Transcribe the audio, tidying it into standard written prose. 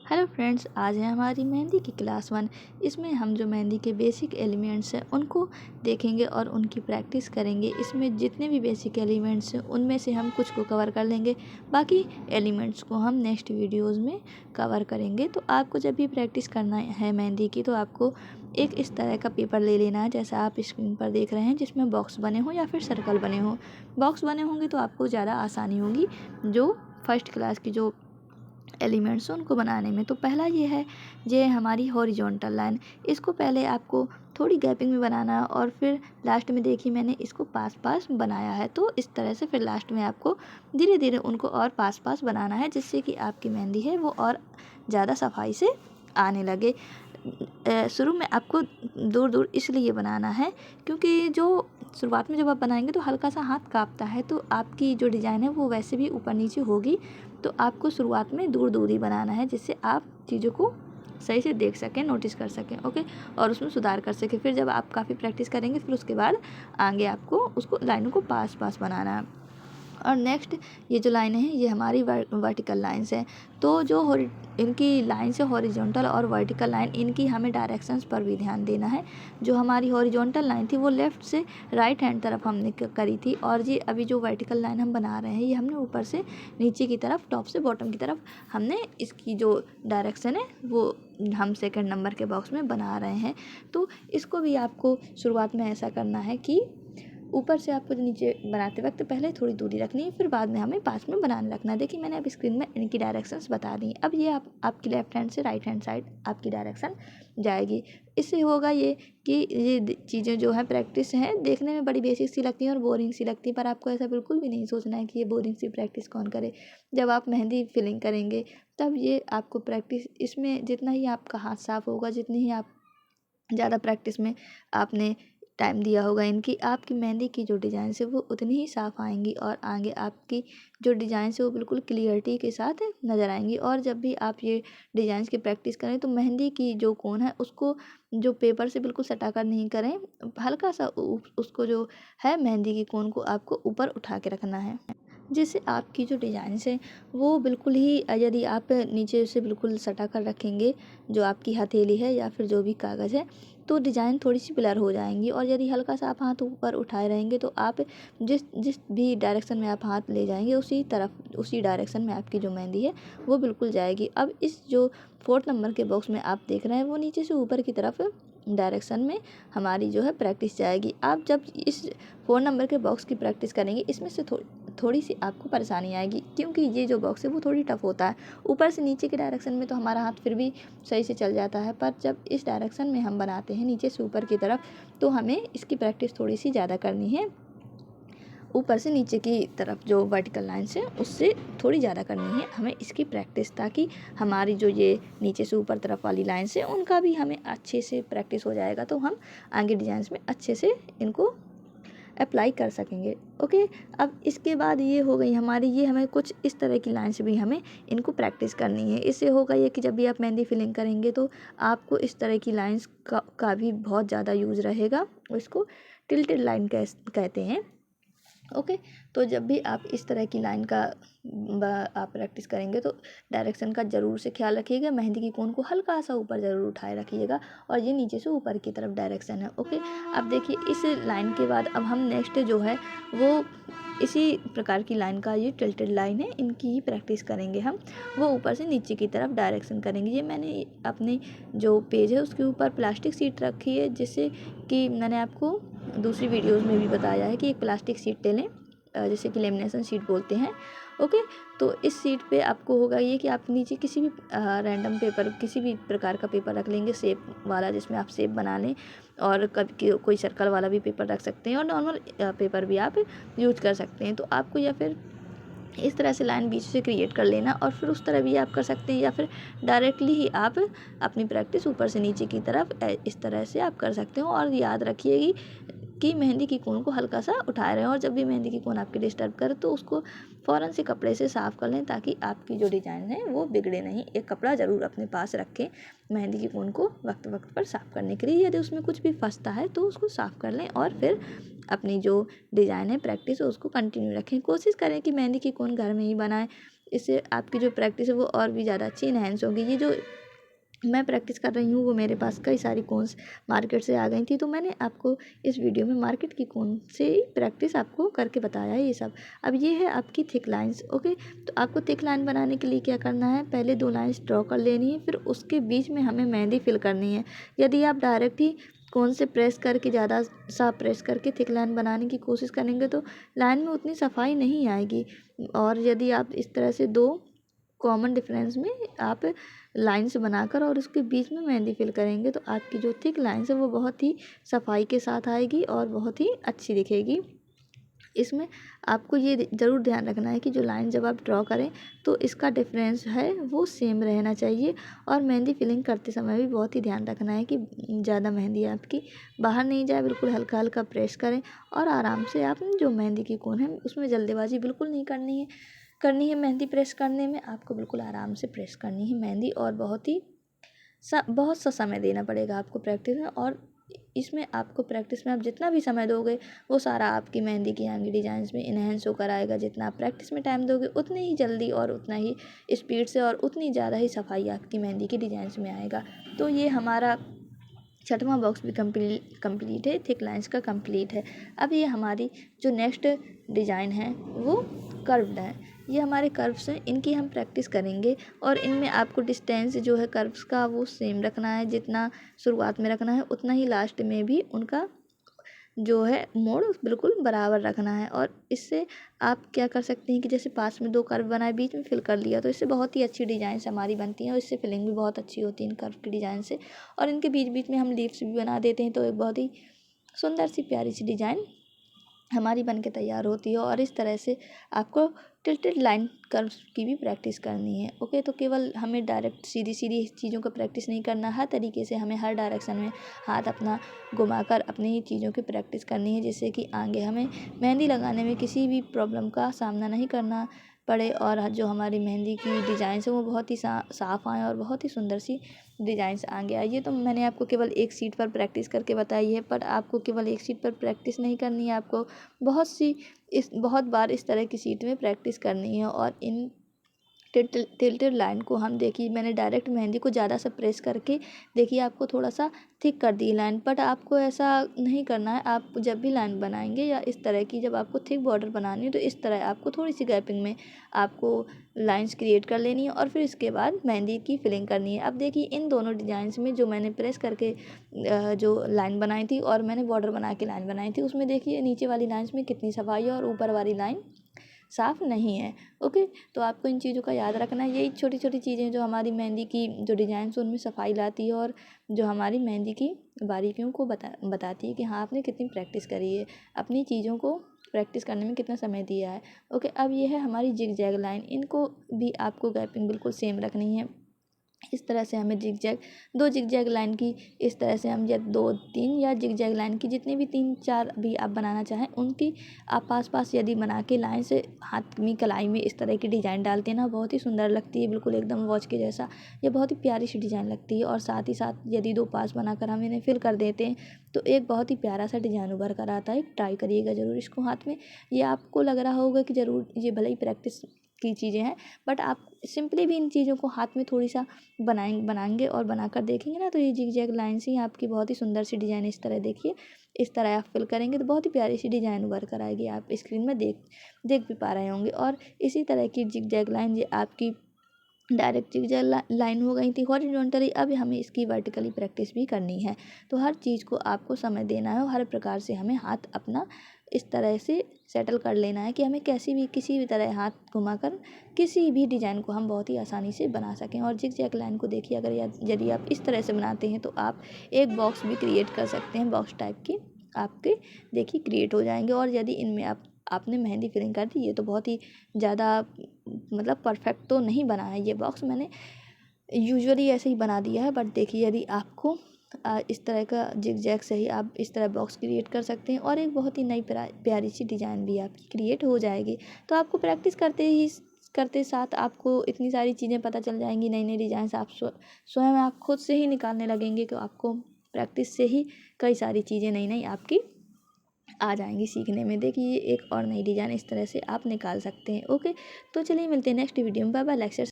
Hello friends, आज है हमारी मेहंदी की क्लास 1। इसमें हम जो मेहंदी के बेसिक एलिमेंट्स हैं उनको देखेंगे और उनकी प्रैक्टिस करेंगे। इसमें जितने भी बेसिक एलिमेंट्स हैं उनमें से हम कुछ को कवर कर लेंगे, बाकी एलिमेंट्स को हम नेक्स्ट वीडियोस में कवर करेंगे। तो आपको जब भी प्रैक्टिस करना है मेहंदी की, तो आपको एक इस तरह का पेपर ले लेना है, जैसा आप स्क्रीन पर देख रहे हैं, जिसमें बॉक्स बने हों या फिर सर्कल बने हों। बॉक्स बने होंगे तो आपको ज़्यादा आसानी होगी जो फर्स्ट क्लास की जो एलिमेंट्स उनको बनाने में। तो पहला ये हमारी हॉरिजॉन्टल लाइन। इसको पहले आपको थोड़ी गैपिंग में बनाना है और फिर लास्ट में देखिए मैंने इसको पास पास बनाया है। तो इस तरह से फिर लास्ट में आपको धीरे धीरे उनको और पास पास बनाना है, जिससे कि आपकी मेहंदी है वो और ज़्यादा सफाई से आने लगे। शुरू में आपको दूर दूर इसलिए बनाना है क्योंकि जो शुरुआत में जब आप बनाएंगे तो हल्का सा हाथ काँपता है, तो आपकी जो डिज़ाइन है वो वैसे भी ऊपर नीचे होगी। तो आपको शुरुआत में दूर दूर ही बनाना है, जिससे आप चीज़ों को सही से देख सकें, नोटिस कर सकें, ओके, और उसमें सुधार कर सकें। फिर जब आप काफ़ी प्रैक्टिस करेंगे फिर उसके बाद आगे आपको उसको लाइनों को पास पास बनाना है। और नेक्स्ट ये जो लाइनें हैं ये हमारी वर्टिकल लाइंस हैं। तो जो इनकी लाइंस है हॉरिजॉन्टल और वर्टिकल लाइन, इनकी हमें डायरेक्शंस पर भी ध्यान देना है। जो हमारी हॉरिजॉन्टल लाइन थी वो लेफ़्ट से राइट हैंड तरफ हमने करी थी, और ये अभी जो वर्टिकल लाइन हम बना रहे हैं ये हमने ऊपर से नीचे की तरफ, टॉप से बॉटम की तरफ हमने इसकी जो डायरेक्शन है वो हम सेकंड नंबर के बॉक्स में बना रहे हैं। तो इसको भी आपको शुरुआत में ऐसा करना है कि ऊपर से आपको नीचे बनाते वक्त पहले थोड़ी दूरी रखनी है, फिर बाद में हमें पास में बनाने रखना है। देखिए मैंने अब स्क्रीन में इनकी डायरेक्शंस बता दी। अब ये आपकी लेफ्ट हैंड से राइट हैंड साइड आपकी डायरेक्शन जाएगी। इससे होगा ये कि ये चीज़ें जो है प्रैक्टिस हैं, देखने में बड़ी बेसिक सी लगती हैं और बोरिंग सी लगती है, पर आपको ऐसा बिल्कुल भी नहीं सोचना है कि ये बोरिंग सी प्रैक्टिस कौन करे। जब आप मेहंदी फिलिंग करेंगे तब ये आपको प्रैक्टिस, इसमें जितना ही आपका हाथ साफ होगा, जितनी ही आप ज़्यादा प्रैक्टिस में आपने टाइम दिया होगा, इनकी आपकी मेहंदी की जो डिज़ाइंस है वो उतनी ही साफ़ आएंगी और आगे आपकी जो डिज़ाइंस है वो बिल्कुल क्लियरिटी के साथ नज़र आएंगी। और जब भी आप ये डिज़ाइंस की प्रैक्टिस करें तो मेहंदी की जो कोन है उसको जो पेपर से बिल्कुल सटा कर नहीं करें, हल्का सा उसको जो है मेहंदी की कोन को आपको ऊपर उठा के रखना है, जिससे आपकी जो डिज़ाइंस हैं वो बिल्कुल ही, यदि आप नीचे से बिल्कुल सटा कर रखेंगे जो आपकी हथेली है या फिर जो भी कागज़ है, तो डिज़ाइन थोड़ी सी ब्लर हो जाएंगी। और यदि हल्का सा आप हाथ ऊपर उठाए रहेंगे तो आप जिस जिस भी डायरेक्शन में आप हाथ ले जाएंगे उसी तरफ, उसी डायरेक्शन में आपकी जो मेहंदी है वो बिल्कुल जाएगी। अब इस जो 4th नंबर के बॉक्स में आप देख रहे हैं वो नीचे से ऊपर की तरफ डायरेक्शन में हमारी जो है प्रैक्टिस जाएगी। आप जब इस 4 नंबर के बॉक्स की प्रैक्टिस करेंगे इसमें से थोड़ी सी आपको परेशानी आएगी, क्योंकि ये जो बॉक्स है वो थोड़ी टफ होता है। ऊपर से नीचे के डायरेक्शन में तो हमारा हाथ फिर भी सही से चल जाता है, पर जब इस डायरेक्शन में हम बनाते हैं नीचे से ऊपर की तरफ, तो हमें इसकी प्रैक्टिस थोड़ी सी ज़्यादा करनी है। ऊपर से नीचे की तरफ जो वर्टिकल लाइन्स है उससे थोड़ी ज़्यादा करनी है हमें इसकी प्रैक्टिस, ताकि हमारी जो ये नीचे से ऊपर तरफ वाली लाइन्स है उनका भी हमें अच्छे से प्रैक्टिस हो जाएगा, तो हम आगे डिज़ाइंस में अच्छे से इनको अप्लाई कर सकेंगे, ओके। अब इसके बाद ये हो गई हमारी, ये हमें कुछ इस तरह की लाइन्स भी हमें इनको प्रैक्टिस करनी है। इससे होगा ये कि जब भी आप मेहंदी फिलिंग करेंगे तो आपको इस तरह की लाइन्स का भी बहुत ज़्यादा यूज़ रहेगा। इसको टिल्टेड लाइन कहते हैं, ओके। तो जब भी आप इस तरह की लाइन का आप प्रैक्टिस करेंगे तो डायरेक्शन का ज़रूर से ख्याल रखिएगा, मेहंदी की कोन को हल्का सा ऊपर ज़रूर उठाए रखिएगा, और ये नीचे से ऊपर की तरफ डायरेक्शन है, ओके। अब देखिए इस लाइन के बाद अब हम नेक्स्ट जो है वो इसी प्रकार की लाइन का, ये टिल्टेड लाइन है, इनकी ही प्रैक्टिस करेंगे हम। वो ऊपर से नीचे की तरफ डायरेक्शन करेंगे। ये मैंने अपने जो पेज है उसके ऊपर प्लास्टिक शीट रखी है, जिससे कि मैंने आपको दूसरी वीडियोस में भी बताया है कि एक प्लास्टिक शीट ले लें, जैसे कि लेमिनेशन शीट बोलते हैं, ओके। तो इस शीट पे आपको होगा ये कि आप नीचे किसी भी रैंडम पेपर, किसी भी प्रकार का पेपर रख लेंगे, शेप वाला, जिसमें आप शेप बना लें, और कभी कोई सर्कल वाला भी पेपर रख सकते हैं और नॉर्मल पेपर भी आप यूज कर सकते हैं। तो आपको या फिर इस तरह से लाइन बीच से क्रिएट कर लेना और फिर उस तरह भी आप कर सकते हैं, या फिर डायरेक्टली ही आप अपनी प्रैक्टिस ऊपर से नीचे की तरफ इस तरह से आप कर सकते हो। और याद रखिएगी कि मेहंदी की कोन को हल्का सा उठाए रहें, और जब भी मेहंदी की कोन आपकी डिस्टर्ब करे तो उसको फ़ौरन से कपड़े से साफ़ कर लें, ताकि आपकी जो डिज़ाइन है वो बिगड़े नहीं। एक कपड़ा ज़रूर अपने पास रखें मेहंदी की कोन को वक्त वक्त पर साफ़ करने के लिए। यदि उसमें कुछ भी फंसता है तो उसको साफ़ कर लें, और फिर अपनी जो डिज़ाइन है प्रैक्टिस उसको कंटिन्यू रखें। कोशिश करें कि मेहंदी की कोन घर में ही बनाएं, इससे आपकी जो प्रैक्टिस है वो और भी ज़्यादा अच्छी इन्हेंस होगी। ये जो मैं प्रैक्टिस कर रही हूँ वो मेरे पास कई सारी कोन्स मार्केट से आ गई थी, तो मैंने आपको इस वीडियो में मार्केट की कोन से प्रैक्टिस आपको करके बताया है ये सब। अब ये है आपकी थिक लाइंस। ओके, तो आपको थिक लाइन बनाने के लिए क्या करना है, पहले 2 लाइंस ड्रॉ कर लेनी है, फिर उसके बीच में हमें मेहंदी फिल करनी है। यदि आप डायरेक्ट ही कोन से प्रेस करके ज़्यादा सा प्रेस करके थिक लाइन बनाने की कोशिश करेंगे तो लाइन में उतनी सफाई नहीं आएगी। और यदि आप इस तरह से 2 कॉमन डिफरेंस में आप लाइन्स बनाकर और उसके बीच में मेहंदी फिल करेंगे तो आपकी जो थिक लाइन्स है वो बहुत ही सफाई के साथ आएगी और बहुत ही अच्छी दिखेगी। इसमें आपको ये ज़रूर ध्यान रखना है कि जो लाइन जब आप ड्रॉ करें तो इसका डिफरेंस है वो सेम रहना चाहिए। और मेहंदी फिलिंग करते समय भी बहुत ही ध्यान रखना है कि ज़्यादा मेहंदी आपकी बाहर नहीं जाए, बिल्कुल हल्का हल्का प्रेस करें और आराम से आप जो मेहंदी की कोन है उसमें जल्दबाजी बिल्कुल नहीं करनी है मेहंदी प्रेस करने में। आपको बिल्कुल आराम से प्रेस करनी है मेहंदी और बहुत सा समय देना पड़ेगा आपको प्रैक्टिस में। और इसमें आपको प्रैक्टिस में आप जितना भी समय दोगे वो सारा आपकी मेहंदी की आगे डिज़ाइंस में इन्हेंस होकर आएगा। जितना आप प्रैक्टिस में टाइम दोगे उतनी ही जल्दी और उतना ही स्पीड से और उतनी ज़्यादा ही सफाई आपकी मेहंदी की डिज़ाइंस में आएगा। तो ये हमारा 6वां बॉक्स भी कंप्लीट है, थिक लाइंस का कंप्लीट है। अब ये हमारी जो नेक्स्ट डिज़ाइन है वो कर्व्ड है। ये हमारे कर्व्स हैं, इनकी हम प्रैक्टिस करेंगे और इनमें आपको डिस्टेंस जो है कर्व्स का वो सेम रखना है। जितना शुरुआत में रखना है उतना ही लास्ट में भी उनका जो है मोड़ बिल्कुल बराबर रखना है। और इससे आप क्या कर सकते हैं कि जैसे पास में 2 कर्व बनाए बीच में फिल कर लिया तो इससे बहुत ही अच्छी डिज़ाइंस हमारी बनती हैं और इससे फिलिंग भी बहुत अच्छी होती है इन कर्व की डिज़ाइन से। और इनके बीच बीच में हम लीव्स भी बना देते हैं तो एक बहुत ही सुंदर सी प्यारी सी डिज़ाइन हमारी बन के तैयार होती है। और इस तरह से आपको टिल्टेड लाइन कर्व्स की भी प्रैक्टिस करनी है। ओके, तो केवल हमें डायरेक्ट सीधी सीधी चीज़ों का प्रैक्टिस नहीं करना, हर तरीके से हमें हर डायरेक्शन में हाथ अपना घुमाकर अपनी ही चीज़ों की प्रैक्टिस करनी है, जिससे कि आगे हमें मेहंदी लगाने में किसी भी प्रॉब्लम का सामना नहीं करना पड़े और जो हमारी मेहंदी की डिज़ाइंस है वो बहुत ही साफ़ आएँ और बहुत ही सुंदर सी डिज़ाइंस आगे आए। ये तो मैंने आपको केवल एक शीट पर प्रैक्टिस करके बताई है, पर आपको केवल एक शीट पर प्रैक्टिस नहीं करनी है, आपको बहुत बार इस तरह की शीट में प्रैक्टिस करनी है। और इन टिल्टेड लाइन को हम देखिए मैंने डायरेक्ट मेहंदी को ज़्यादा सा प्रेस करके देखिए आपको थोड़ा सा थिक कर दी लाइन, बट आपको ऐसा नहीं करना है। आप जब भी लाइन बनाएंगे या इस तरह की जब आपको थिक बॉर्डर बनानी है तो इस तरह आपको थोड़ी सी गैपिंग में आपको लाइंस क्रिएट कर लेनी है और फिर इसके बाद मेहंदी की फिलिंग करनी है। अब देखिए इन दोनों डिज़ाइंस में जो मैंने प्रेस करके जो लाइन बनाई थी और मैंने बॉर्डर बना के लाइन बनाई थी उसमें देखिए नीचे वाली लाइंस में कितनी सफाई है और ऊपर वाली लाइन साफ़ नहीं है। ओके, तो आपको इन चीज़ों का याद रखना है। यही छोटी छोटी चीज़ें जो हमारी मेहंदी की जो डिज़ाइंस उनमें सफाई लाती है और जो हमारी मेहंदी की बारीकियों को बताती है कि हाँ आपने कितनी प्रैक्टिस करी है, अपनी चीज़ों को प्रैक्टिस करने में कितना समय दिया है। ओके, अब ये है हमारी जिग जैग लाइन, इनको भी आपको गैपिंग बिल्कुल सेम रखनी है। इस तरह से हमें दो जिग जैग लाइन की इस तरह से हम या 2-3 या जिग जैग लाइन की जितनी भी 3-4 भी आप बनाना चाहें उनकी आप पास यदि बना के लाइन से हाथ में कलाई में इस तरह की डिज़ाइन डालते हैं ना बहुत ही सुंदर लगती है, बिल्कुल एकदम वॉच के जैसा। ये बहुत ही प्यारी सी डिज़ाइन लगती है और साथ ही साथ यदि 2 पास बनाकर हम इन्हें फिल कर देते हैं तो एक बहुत ही प्यारा सा डिज़ाइन उभर कर आता है। ट्राई करिएगा ज़रूर इसको हाथ में। ये आपको लग रहा होगा कि ज़रूर ये भले ही प्रैक्टिस की चीज़ें हैं, बट आप सिंपली भी इन चीज़ों को हाथ में थोड़ी सा बनाएंगे और बनाकर देखेंगे ना तो ये जिग जैग लाइन से ही आपकी बहुत ही सुंदर सी डिज़ाइन इस तरह देखिए इस तरह आप फिल करेंगे तो बहुत ही प्यारी सी डिज़ाइन उभर कर आएगी। आप स्क्रीन में देख भी पा रहे होंगे। और इसी तरह की जिग जैग लाइन ये आपकी डायरेक्ट जिग जैग लाइन हो गई थी हॉरिजॉन्टली। अब हमें इसकी वर्टिकली प्रैक्टिस भी करनी है। तो हर चीज़ को आपको समय देना है और हर प्रकार से हमें हाथ अपना इस तरह से सेटल कर लेना है कि हमें किसी भी तरह हाथ घुमाकर किसी भी डिज़ाइन को हम बहुत ही आसानी से बना सकें। और जिग जैग लाइन को देखिए अगर यदि आप इस तरह से बनाते हैं तो आप एक बॉक्स भी क्रिएट कर सकते हैं, बॉक्स टाइप की आपके देखिए क्रिएट हो जाएंगे। और यदि इनमें आपने मेहंदी फिलिंग कर दी, ये तो बहुत ही ज़्यादा मतलब परफेक्ट तो नहीं बना है ये बॉक्स, मैंने यूजुअली ऐसे ही बना दिया है। बट देखिए यदि आपको इस तरह का जिग जैग से ही आप इस तरह बॉक्स क्रिएट कर सकते हैं और एक बहुत ही नई प्यारी सी डिज़ाइन भी आपकी क्रिएट हो जाएगी। तो आपको प्रैक्टिस करते साथ आपको इतनी सारी चीज़ें पता चल जाएंगी, नई नई डिज़ाइंस आप स्वयं आप खुद से ही निकालने लगेंगे कि आपको प्रैक्टिस से ही कई सारी चीज़ें नई नई आपकी आ जाएंगी सीखने में। देखिए एक और नई डिज़ाइन इस तरह से आप निकाल सकते हैं। ओके, तो चलिए मिलते हैं नेक्स्ट वीडियो में। Bye bye. Like share